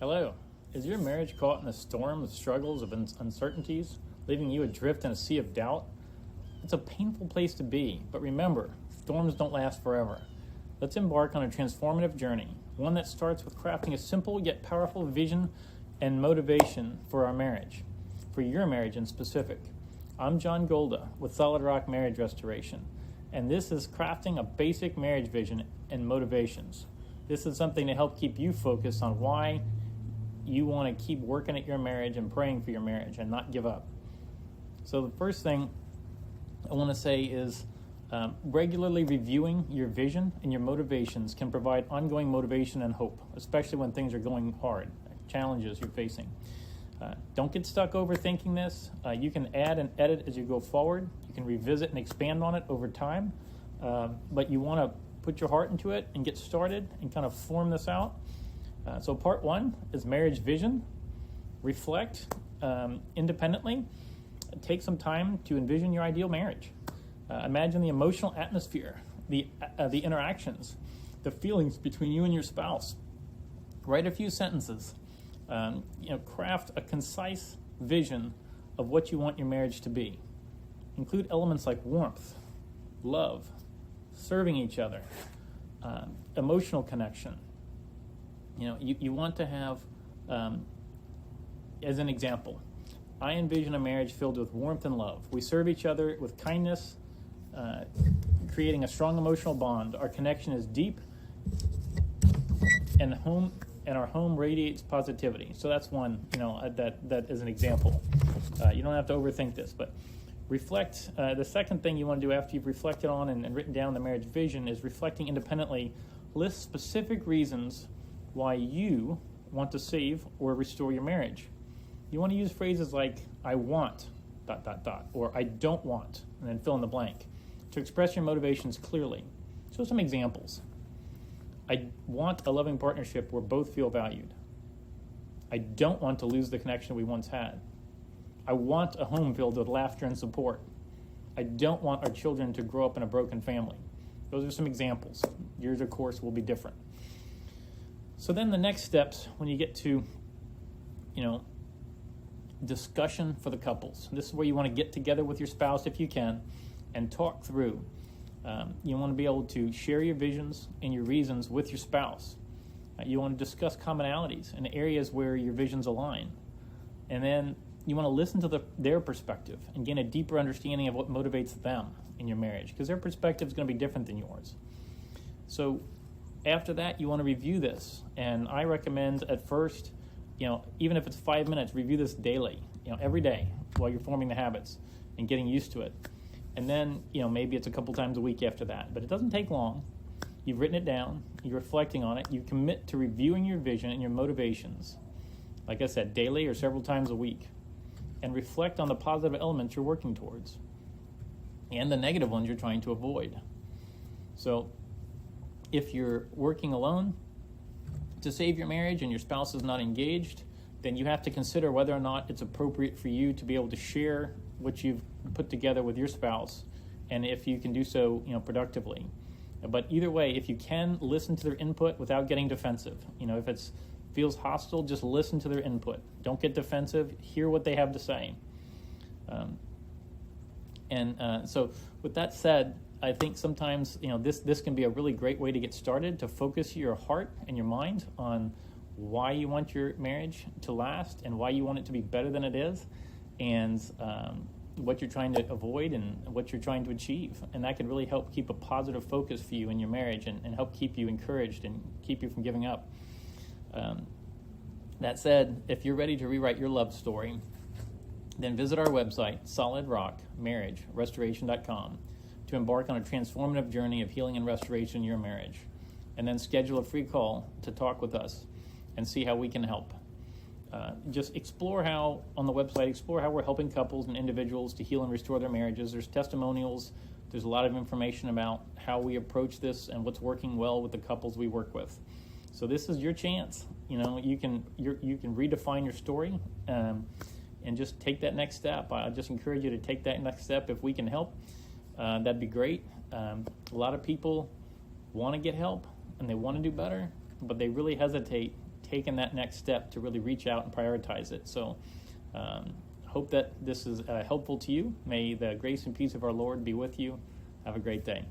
Hello. Is your marriage caught in a storm of struggles, of uncertainties, leaving you adrift in a sea of doubt? It's a painful place to be, but remember, storms don't last forever. Let's embark on a transformative journey, one that starts with crafting a simple yet powerful vision and motivation for our marriage, for your marriage in specific. I'm John Golda with Solid Rock Marriage Restoration, and this is crafting a basic marriage vision and motivations. This is something to help keep you focused on why you want to keep working at your marriage and praying for your marriage and not give up. So the first thing I want to say is regularly reviewing your vision and your motivations can provide ongoing motivation and hope, especially when things are going hard, challenges you're facing. Don't get stuck overthinking this. You can add and edit as you go forward. You can revisit and expand on it over time, but you want to put your heart into it and get started and kind of form this out. So part one is marriage vision. Reflect independently. Take some time to envision your ideal marriage. Imagine the emotional atmosphere, the interactions, the feelings between you and your spouse. Write a few sentences. Craft a concise vision of what you want your marriage to be. Include elements like warmth, love, serving each other, emotional connection. You want to have, as an example, I envision a marriage filled with warmth and love. We serve each other with kindness, creating a strong emotional bond. Our connection is deep, and our home radiates positivity. So that's one, that is an example. You don't have to overthink this, but reflect. The second thing you want to do after you've reflected on and written down the marriage vision is reflecting independently. List specific reasons why you want to save or restore your marriage. You want to use phrases like, I want, ... or I don't want, and then fill in the blank, to express your motivations clearly. So some examples. I want a loving partnership where both feel valued. I don't want to lose the connection we once had. I want a home filled with laughter and support. I don't want our children to grow up in a broken family. Those are some examples. Yours, of course, will be different. So then the next steps, when you get to, discussion for the couples. This is where you want to get together with your spouse if you can and talk through. You want to be able to share your visions and your reasons with your spouse. You want to discuss commonalities and areas where your visions align. And then you want to listen to their perspective and gain a deeper understanding of what motivates them in your marriage, because their perspective is going to be different than yours. So after that, you want to review this. And I recommend at first, even if it's 5 minutes, review this daily, every day while you're forming the habits and getting used to it. And then, maybe it's a couple times a week after that. But it doesn't take long. You've written it down. You're reflecting on it. You commit to reviewing your vision and your motivations, like I said, daily or several times a week. And reflect on the positive elements you're working towards and the negative ones you're trying to avoid. So if you're working alone to save your marriage and your spouse is not engaged, then you have to consider whether or not it's appropriate for you to be able to share what you've put together with your spouse, and if you can do so, productively. But either way, if you can, listen to their input without getting defensive. If it feels hostile, just listen to their input. Don't get defensive. Hear what they have to say. So with that said, I think sometimes, this can be a really great way to get started, to focus your heart and your mind on why you want your marriage to last and why you want it to be better than it is, and what you're trying to avoid and what you're trying to achieve. And that can really help keep a positive focus for you in your marriage and help keep you encouraged and keep you from giving up. That said, if you're ready to rewrite your love story, then visit our website, solidrockmarriagerestoration.com, to embark on a transformative journey of healing and restoration in your marriage, and then schedule a free call to talk with us and see how we can help. Just explore how we're helping couples and individuals to heal and restore their marriages. There's testimonials. There's a lot of information about how we approach this and what's working well with the couples we work with. So this is your chance. You can redefine your story and just take that next step. I just encourage you to take that next step if we can help. That'd be great. A lot of people want to get help and they want to do better, but they really hesitate taken that next step to really reach out and prioritize it. So hope that this is helpful to you. May the grace and peace of our Lord be with you. Have a great day.